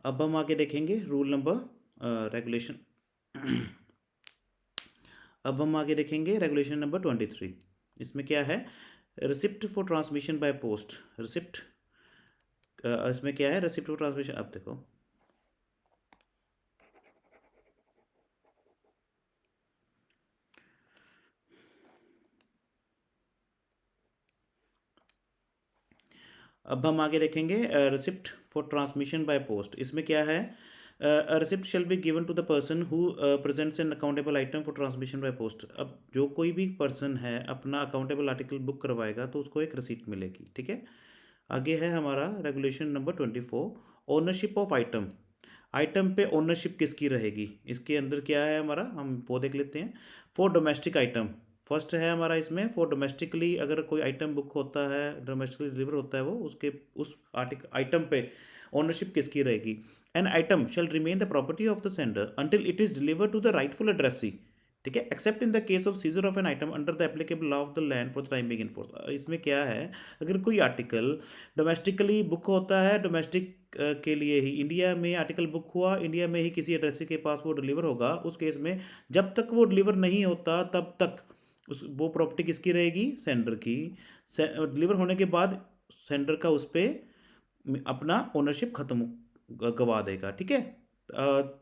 अब हम आगे देखेंगे रूल नंबर रेगुलेशन अब हम आगे देखेंगे रेगुलेशन नंबर 23। इसमें क्या है, receipt for transmission by post. Receipt इसमें क्या है, रिसिप्ट फॉर ट्रांसमिशन। अब देखो, अब हम आगे देखेंगे receipt for transmission by post. इसमें क्या है, receipt shall be given to the person who presents an accountable item for transmission by post. अब जो कोई भी पर्सन है अपना अकाउंटेबल आर्टिकल बुक करवाएगा तो उसको एक रिसीट मिलेगी, ठीक है। आगे है हमारा regulation number 24, ownership of item. Item पे ओनरशिप किसकी रहेगी, इसके अंदर क्या है हमारा, हम वो देख लेते हैं। फॉर डोमेस्टिक आइटम फर्स्ट है हमारा इसमें, फॉर डोमेस्टिकली अगर कोई आइटम बुक होता है, डोमेस्टिकली डिलीवर होता है वो, उसके उस आइटम पे ओनरशिप किसकी रहेगी। An item shall remain the property of the sender until it is deliver to the rightful addressee, ठीक है, except in the case of seizure of an item under the applicable law of the land for the time being in force. इसमें क्या है, अगर कोई article domestically book होता है, domestic के लिए ही इंडिया में आर्टिकल बुक हुआ, इंडिया में ही किसी एड्रेसी के पास वो डिलीवर होगा, उस केस में जब तक वो डिलीवर नहीं होता तब तक उस वो प्रॉपर्टी किसकी रहेगी, सेंडर की। डिलीवर होने के बाद सेंडर का उस पर अपना ओनरशिप खत्म गवा देगा, ठीक है।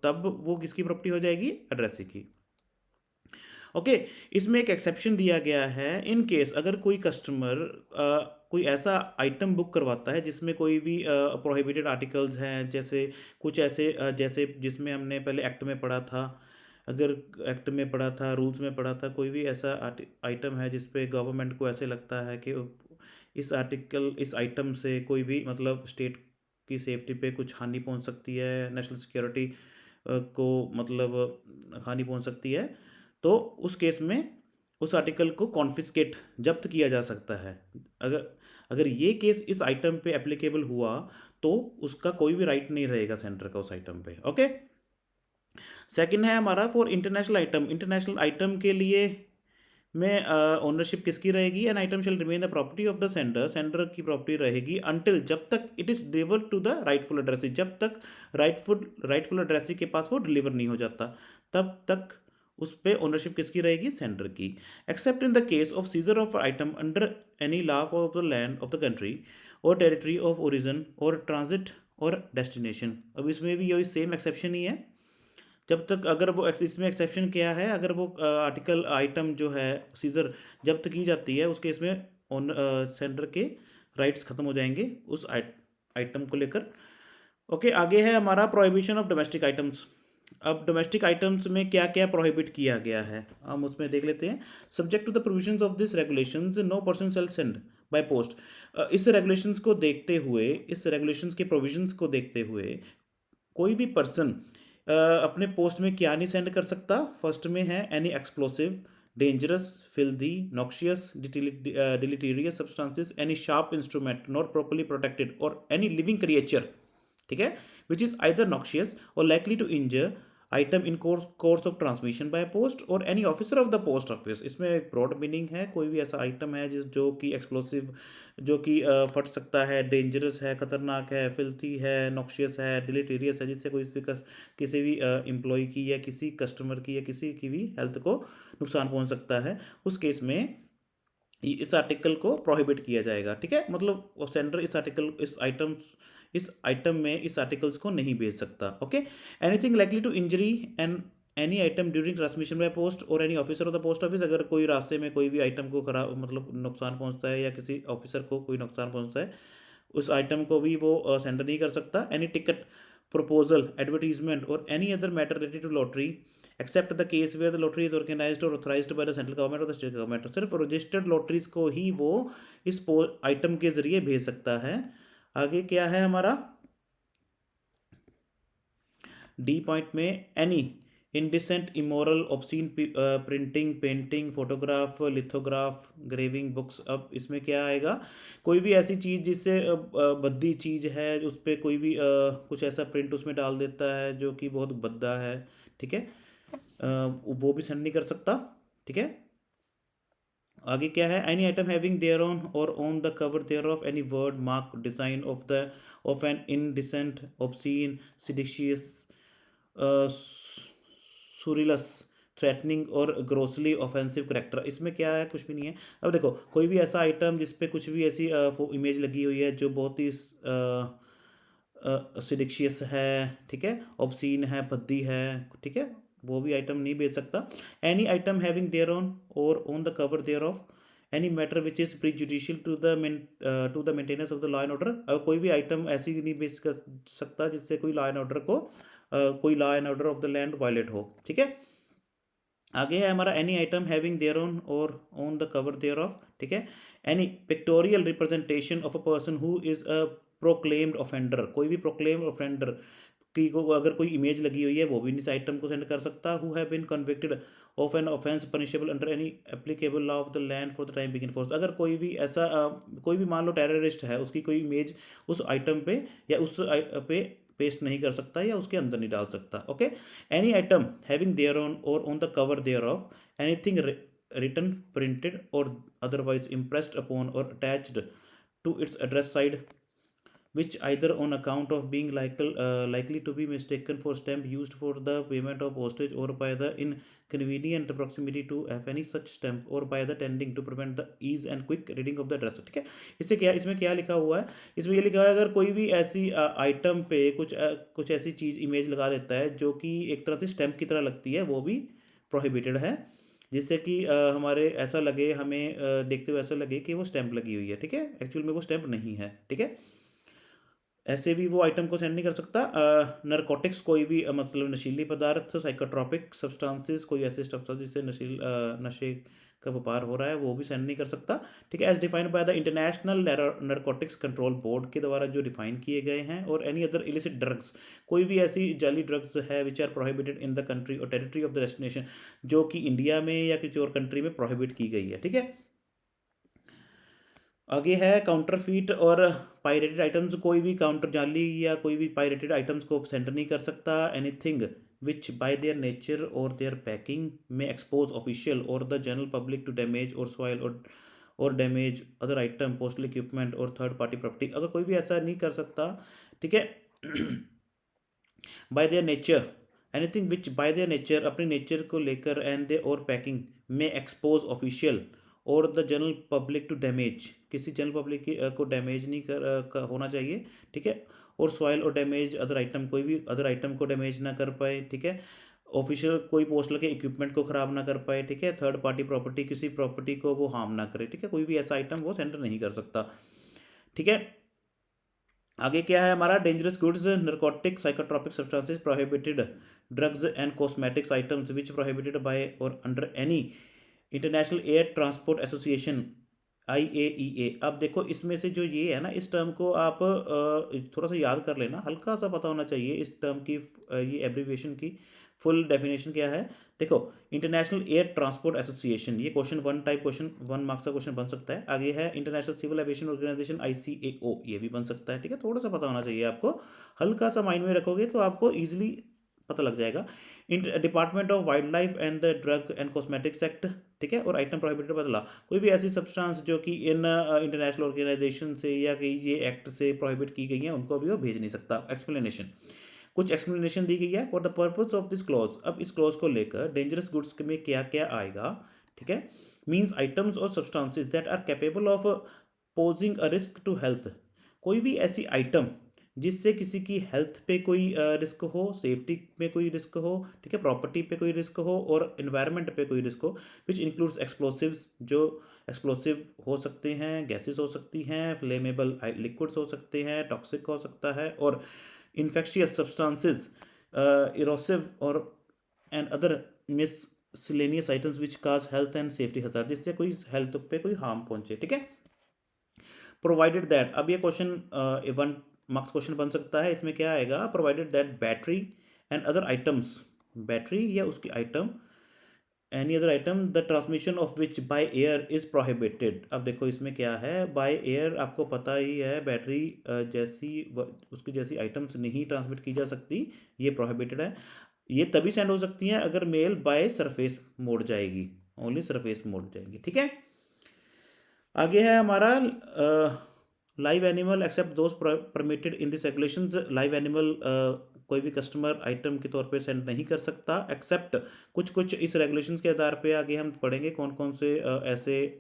तब वो किसकी प्रॉपर्टी हो जाएगी, एड्रेसी की। ओके, इसमें एक एक्सेप्शन दिया गया है, इन केस अगर कोई कस्टमर कोई ऐसा आइटम बुक करवाता है जिसमें कोई भी प्रोहिबिटेड आर्टिकल्स हैं, जैसे कुछ ऐसे जैसे जिसमें हमने पहले एक्ट में पढ़ा था, अगर एक्ट में पढ़ा था, रूल्स में पढ़ा था, कोई भी ऐसा आइटम है जिस पे गवर्नमेंट को ऐसे लगता है कि इस आइटम से कोई भी मतलब स्टेट की सेफ्टी पे कुछ हानि पहुंच सकती है, नेशनल सिक्योरिटी को मतलब हानि पहुंच सकती है, तो उस केस में उस आर्टिकल को कॉन्फिस्केट जब्त किया जा सकता है। अगर अगर ये केस इस आइटम पे एप्लीकेबल हुआ तो उसका कोई भी राइट नहीं रहेगा सेंटर का उस आइटम पे। ओके, सेकंड है हमारा for international item. International item के लिए में ओनरशिप किसकी रहेगी, an item shall remain the property of the sender. Sender की प्रॉपर्टी रहेगी अंटिल, जब तक it is deliver to the rightful addressee, जब तक राइटफुल एड्रेसी के पास वो डिलीवर नहीं हो जाता तब तक उस पर ओनरशिप किसकी रहेगी, सेंडर की। Accept in the case of seizure of item under any law of the land of the country or territory of origin और ट्रांजिट और डेस्टिनेशन। अब इसमें भी यही सेम एक्सेप्शन ही है, जब तक अगर वो इसमें एक्सेप्शन क्या है, अगर वो आर्टिकल आइटम जो है सीजर जब्त की जाती है, उस केस में ओन सेंडर के राइट्स खत्म हो जाएंगे उस आइटम को लेकर। ओके, आगे है हमारा प्रोहिबिशन ऑफ डोमेस्टिक आइटम्स। अब डोमेस्टिक आइटम्स में क्या क्या प्रोहिबिट किया गया है हम उसमें देख लेते हैं। Subject to the provisions of this regulations no person shall send by post. इस रेगुलेशंस को देखते हुए, इस रेगुलेशंस के प्रोविजंस को देखते हुए कोई भी पर्सन अपने पोस्ट में क्या नहीं सेंड कर सकता। फर्स्ट में है any explosive, dangerous, filthy, noxious, deleterious substances, any sharp instrument not properly protected or any living creature, ठीक है, which is either noxious or likely to injure item in course of transmission by post or any officer of the post office. इसमें एक broad meaning है, कोई भी ऐसा item है जिस जो कि एक्सप्लोसिव, जो कि फट सकता है, डेंजरस है, खतरनाक है, फिल्थी है, नॉक्शियस है, डिलीटेरियस है, जिससे कोई किसी भी एम्प्लॉय की या किसी कस्टमर की या किसी की भी हेल्थ को नुकसान पहुंच सकता है, उस केस में इस आर्टिकल को प्रोहिबिट किया जाएगा, ठीक है। मतलब सेंडर इस आइटम में इस आर्टिकल्स को नहीं भेज सकता। Okay, anything likely to injury and any item during transmission by post or any officer of the post office. अगर कोई रास्ते में कोई भी आइटम को खराब मतलब नुकसान पहुंचता है या किसी ऑफिसर को कोई नुकसान पहुंचता है, उस आइटम को भी वो सेंडर नहीं कर सकता। Any ticket, proposal, advertisement or any other matter related to lottery except the case where the lottery is organised or authorised by the central government or the state government. सिर्फ registered lotteries को ही वो इस item के जरिए भेज सकता है। आगे क्या है हमारा, डी पॉइंट में any indecent, immoral, obscene printing, painting, photograph, lithograph, graving, books. अब इसमें क्या आएगा, कोई भी ऐसी चीज़ जिससे भद्दी चीज़ है, उस पर कोई भी कुछ ऐसा प्रिंट उसमें डाल देता है जो कि बहुत भद्दा है, ठीक है, वो भी सेंड नहीं कर सकता, ठीक है। आगे क्या है, any item having thereon or on the cover thereof any word mark design of an indecent obscene seditious scurrilous threatening or grossly offensive character. इसमें क्या है, कुछ भी नहीं है। अब देखो कोई भी ऐसा आइटम जिस पे कुछ भी ऐसी इमेज लगी हुई है जो बहुत ही सिडिक्शियस है, ठीक है, ऑब्सीन है, भद्दी है, ठीक है, वो भी आइटम नहीं बेच सकता। Any item having thereon or on the cover thereof any matter which is prejudicial to the maintenance of the law and order. कोई भी आइटम ऐसी नहीं बेच कर सकता जिससे कोई लॉ एंड ऑर्डर को कोई law and order of the land violate हो, ठीक है। आगे है हमारा any item having thereon or on the cover thereof, ठीक है, any pictorial representation of a person who is a proclaimed offender. कोई भी प्रोक्लेम्ड ऑफेंडर की को अगर कोई इमेज लगी हुई है वो भी इस आइटम को सेंड कर सकता। Who have been convicted of an offence punishable under any applicable law of the land for the time being in force. अगर कोई भी ऐसा कोई भी मान लो टेररिस्ट है, उसकी कोई इमेज उस आइटम पे या उस पे पेस्ट नहीं कर सकता या उसके अंदर नहीं डाल सकता। Okay, any item having thereon or on the cover thereof anything written, printed, or otherwise impressed upon or attached to its address side, which either on account of being likely to be mistaken for stamp used for the payment of postage or by the inconvenient proximity to have any such stamp or by the tending to prevent the ease and quick reading of the address। ठीक है, इससे क्या, इसमें क्या लिखा हुआ है, इसमें ये लिखा है अगर कोई भी ऐसी आइटम पे कुछ ऐसी चीज़ इमेज लगा देता है जो कि एक तरह से स्टैंप की तरह लगती है, वो भी प्रोहिबिटेड है। जिससे कि हमारे ऐसा लगे, हमें देखते हुए ऐसा लगे कि वो स्टैंप लगी हुई है, ठीक है, एक्चुअल में वो स्टैंप नहीं है, ठीक है। ऐसे भी वो आइटम को सेंड नहीं कर सकता। नरकोटिक्स, कोई भी मतलब नशीली पदार्थ, साइकोट्रॉपिक सब्सटेंसेस, कोई ऐसे सब्सटेंस जिससे नशे का व्यापार हो रहा है, वो भी सेंड नहीं कर सकता, ठीक है, as defined by the International Narcotics Control Board के द्वारा जो डिफाइन किए गए हैं। और एनी अदर इलिसिट ड्रग्स, कोई भी ऐसी जाली ड्रग्स है which are prohibited in the country or territory of the destination, जो कि इंडिया में या किसी और कंट्री में प्रोहिबिट की गई है, ठीक है। आगे है काउंटरफीट और पायरेटेड आइटम्स। कोई भी काउंटर जाली या कोई भी पायरेटेड आइटम्स को सेंड नहीं कर सकता। Anything which by their nature or their packing में expose official or the general public to damage or soil or damage other item, postal equipment or third party property. अगर कोई भी ऐसा नहीं कर सकता, ठीक है, by their nature, anything which by their nature, अपने नेचर को लेकर, एंड दे और पैकिंग में expose official or the general public to damage, किसी जनरल पब्लिक की को डैमेज नहीं होना चाहिए, ठीक है, और soil or damage other item, कोई भी अदर आइटम को डैमेज ना कर पाए, ठीक है, ऑफिशियल कोई पोस्टल के इक्विपमेंट को ख़राब ना कर पाए, ठीक है, थर्ड पार्टी प्रॉपर्टी, किसी प्रॉपर्टी को वो हार्म ना करे, ठीक है, कोई भी ऐसा आइटम वो सेंड नहीं कर सकता, ठीक है। आगे क्या है हमारा, dangerous goods, narcotic, psychotropic substances, prohibited drugs and cosmetics items which prohibited by or under any International air transport Association IAEA। अब देखो इसमें से जो ये है ना, इस टर्म को आप थोड़ा सा याद कर लेना, हल्का सा पता होना चाहिए इस टर्म की ये एब्रीविएशन की फुल डेफिनेशन क्या है। देखो, इंटरनेशनल एयर ट्रांसपोर्ट एसोसिएशन, ये question one type, question 1 marks का क्वेश्चन बन सकता है। आगे है international civil aviation organization ICAO, ये भी बन सकता है, ठीक है, थोड़ा सा पता होना चाहिए आपको, हल्का सा माइंड में रखोगे तो आपको ईजिली पता लग जाएगा। Department of wild life and the drug and cosmetics act, ठीक है, और आइटम प्रोहिबिटेड बदला, कोई भी ऐसी सब्सटेंस जो कि इन इंटरनेशनल ऑर्गेनाइजेशन से या कि ये एक्ट से प्रोहिबिट की गई हैं, उनको भी वो भेज नहीं सकता। एक्सप्लेनेशन, कुछ एक्सप्लेनेशन दी गई है for the purpose of this clause. अब इस क्लॉज को लेकर डेंजरस गुड्स में क्या क्या आएगा, ठीक है, मीन्स आइटम्स और substances that are capable of posing a risk to health, कोई भी ऐसी आइटम जिससे किसी की हेल्थ पे कोई रिस्क हो, सेफ्टी पे कोई रिस्क हो, ठीक है, प्रॉपर्टी पे कोई रिस्क हो और इन्वायरमेंट पे कोई रिस्क हो, विच इंक्लूड्स एक्सप्लोसिव्स, जो एक्सप्लोसिव हो सकते हैं, गैसेस हो सकती हैं, फ्लेमेबल लिक्विड्स हो सकते हैं, टॉक्सिक हो सकता है, और infectious substances, erosive or and other miscellaneous items which cause health and safety hazard, जिससे कोई हेल्थ पे कोई हार्म पहुंचे, ठीक है। प्रोवाइडेड दैट, अब ये क्वेश्चन 1 मार्क्स क्वेश्चन बन सकता है। इसमें क्या आएगा, provided that battery and other items, battery या उसकी item, any other item the transmission of which by air is prohibited. अब देखो इसमें क्या है, बाय एयर आपको पता ही है, बैटरी जैसी उसकी जैसी आइटम्स नहीं ट्रांसमिट की जा सकती, ये प्रोहिबिटेड है। ये तभी सेंड हो सकती हैं अगर मेल बाय सरफेस मोड जाएगी, ओनली सरफेस मोड जाएगी, ठीक है। आगे है हमारा live animal except those permitted in this regulations. Live animal कोई भी कस्टमर आइटम के तौर पे सेंड नहीं कर सकता एक्सेप्ट कुछ कुछ इस रेगुलेशंस के आधार पे आगे हम पढ़ेंगे कौन कौन से ऐसे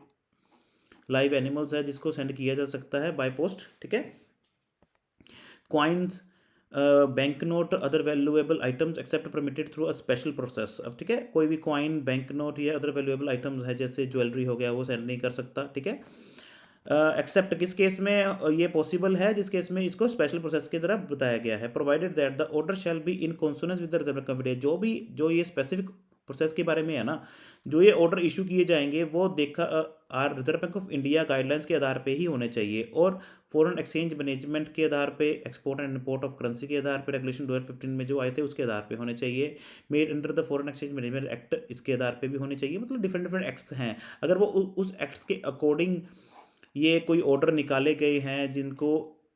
लाइव एनिमल्स है जिसको सेंड किया जा सकता है बाय पोस्ट। ठीक है, coins, bank note, other valuable items except permitted through a special process. अब ठीक है, कोई भी कॉइन, बैंक नोट या अदर वैल्यूएबल आइटम्स है जैसे ज्वेलरी हो गया वो सेंड नहीं कर सकता। ठीक है, एक्सेप्ट किस केस में ये पॉसिबल है, जिस केस में इसको स्पेशल प्रोसेस की तरह बताया गया है। Provided that the order shall be in consonance with the reserve bank of India. जो ये स्पेसिफिक प्रोसेस के बारे में है ना, जो ये ऑर्डर इशू किए जाएंगे वो देखा आर reserve bank of India guidelines के आधार पे ही होने चाहिए और फॉरेन एक्सचेंज मैनेजमेंट के आधार पे, export and import of currency के आधार पे रेगुलेशन 2015 में जो आए थे उसके आधार पे होने चाहिए। Made under the foreign exchange management act इसके आधार पे भी होने चाहिए। मतलब डिफरेंट डिफरेंट एक्ट्स हैं, अगर वो उस एक्ट्स के अकॉर्डिंग ये कोई ऑर्डर निकाले गए हैं जिनको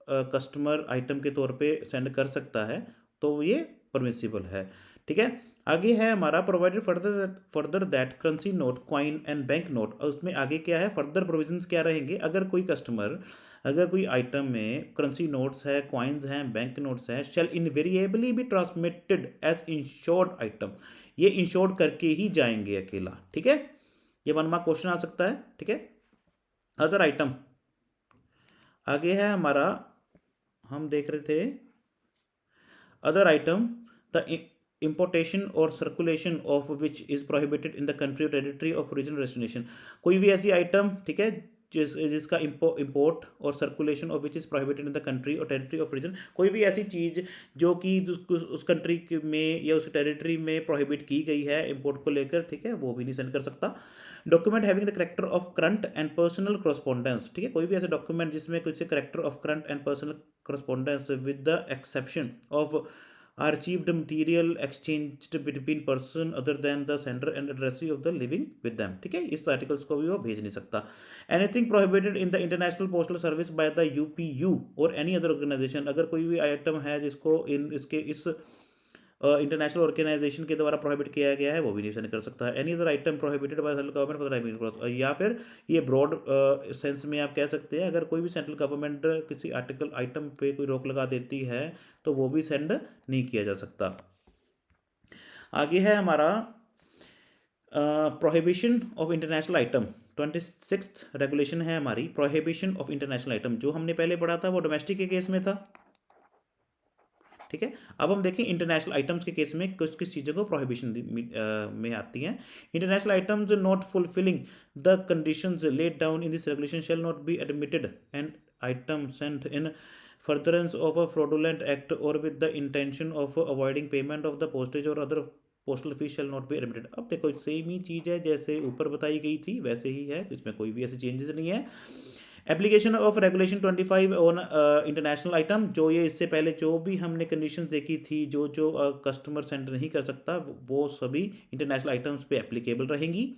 कस्टमर आइटम के तौर पे सेंड कर सकता है तो ये परमिसिबल है। ठीक है, आगे है हमारा provided further that currency note, coin and bank note. और उसमें आगे क्या है, फर्दर प्रोविजंस क्या रहेंगे। अगर कोई कस्टमर, अगर कोई आइटम में करेंसी नोट्स है, कॉइन्स हैं, बैंक नोट्स हैं, shall invariably be transmitted as insured item. ये इंश्योर्ड करके ही जाएंगे अकेला। ठीक है, ये 1 मार्क क्वेश्चन आ सकता है। ठीक है, अदर आइटम आगे है हमारा, हम देख रहे थे other item, the importation or circulation of which is prohibited in the country or territory of origin or destination। कोई भी ऐसी आइटम, ठीक है, जिसका इम्पोर्ट और circulation of which is prohibited in the country or territory of reason. कोई भी ऐसी चीज़ जो कि उस कंट्री में या उस टेरिटरी में प्रोहिबिट की गई है इम्पोर्ट को लेकर, ठीक है, वो भी नहीं सेंड कर सकता। Document having the character of current and personal correspondence. ठीक है, कोई भी ऐसे डॉक्यूमेंट जिसमें कुछ character of current and personal correspondence with the exception of archived material exchanged between person other than the sender and addressee of the living with them। ठीक है, इस आर्टिकल्स को भी वो भेज नहीं सकता। Anything prohibited in the international postal service by the UPU और एनी अदर ऑर्गेनाइजेशन। अगर कोई भी आइटम है जिसको इस इंटरनेशनल ऑर्गेनाइजेशन के द्वारा प्रोहिबिट किया गया है वो भी नहीं सेंड कर सकता है। Any other item prohibited by central government for timing cross. या फिर ये ब्रॉड सेंस में आप कह सकते हैं, अगर कोई भी सेंट्रल गवर्नमेंट किसी आर्टिकल आइटम पे कोई रोक लगा देती है तो वो भी सेंड नहीं किया जा सकता। आगे है हमारा prohibition of international item. 26th regulation है हमारी प्रोहिबिशन ऑफ इंटरनेशनल आइटम। जो हमने पहले पढ़ा था वो डोमेस्टिक के केस में था। ठीक है, अब हम देखें इंटरनेशनल आइटम्स के केस में किस किस चीज़ों को प्रोहिबिशन में आती हैं। International items not fulfilling the conditions laid down in this regulation shall not be admitted and item sent in furtherance of a fraudulent act or with the intention of avoiding payment of the postage or other postal fee shall not be admitted। अब देखो same ही चीज़ है जैसे ऊपर बताई गई थी वैसे ही है, इसमें कोई भी ऐसे चेंजेस नहीं है। Application of regulation 25 on international item, जो ये इससे पहले जो भी हमने कंडीशंस देखी थी, जो जो कस्टमर सेंड नहीं कर सकता वो सभी इंटरनेशनल आइटम्स पे एप्लीकेबल रहेंगी।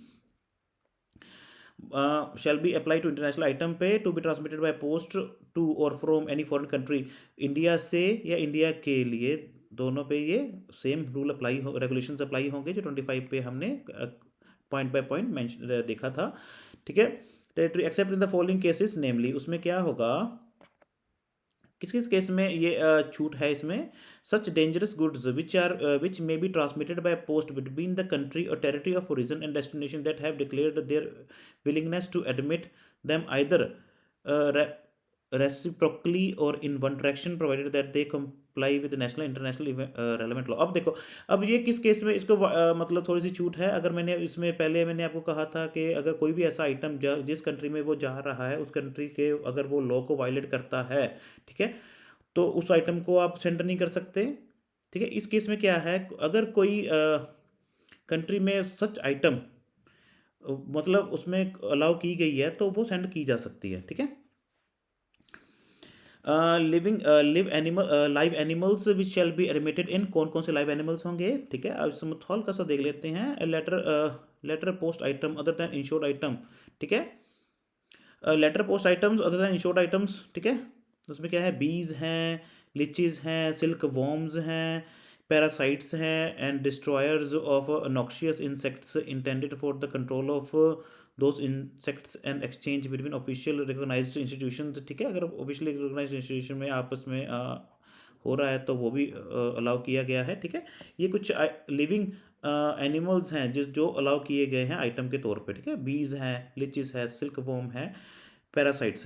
Shall be apply to international item पे to be transmitted by post to or from any foreign country. India से या इंडिया के लिए दोनों पे ये सेम रूल अप्लाई हो, रेगुलेशंस अप्लाई होंगे जो 25 पे हमने पॉइंट बाय पॉइंट देखा था। ठीक है, territory except in the following cases namely, उसमें क्या होगा, किस किस केस में ये छूट है इसमें। Such dangerous goods which may be transmitted by post between the country or territory of origin and destination that have declared their willingness to admit them either reciprocally or in one direction provided that they comply with the national international relevant law। अब देखो, अब ये किस case में इसको मतलब थोड़ी सी छूट है। अगर मैंने इसमें पहले मैंने आपको कहा था कि अगर कोई भी ऐसा आइटम जिस कंट्री में वो जा रहा है उस कंट्री के अगर वो लॉ को वायलेट करता है, ठीक है, तो उस आइटम को आप सेंड नहीं कर सकते। ठीक है, इस केस में क्या है, अगर कोई कंट्री में सच आइटम मतलब उसमें अलाउ की गई है तो वो सेंड की जा सकती है। ठीक है, live animals which shall be admitted in, कौन कौन से लाइव एनिमल्स होंगे। ठीक है, अब इसमें थोड़ा सा देख लेते हैं। Letter post item other than insured item. ठीक है, letter post items other than insured items. ठीक है, उसमें क्या है, बीज हैं, लिचीज हैं, सिल्क वॉर्म्स हैं, पैरासाइट्स हैं and destroyers of noxious insects intended for the control of those insects and exchange between official recognised institution, ठीक है, अगर ऑफिशियली रिकॉग्नाइज्ड इंस्टीट्यूशन में आपस में हो रहा है तो वो भी अलाउ किया गया है, ठीक है। ये कुछ लिविंग एनिमल्स हैं जो अलाउ किए गए हैं आइटम के तौर पे, ठीक है। बीज हैं, लिचिस है, सिल्क वॉर्म है, पैरासाइट्स हैं।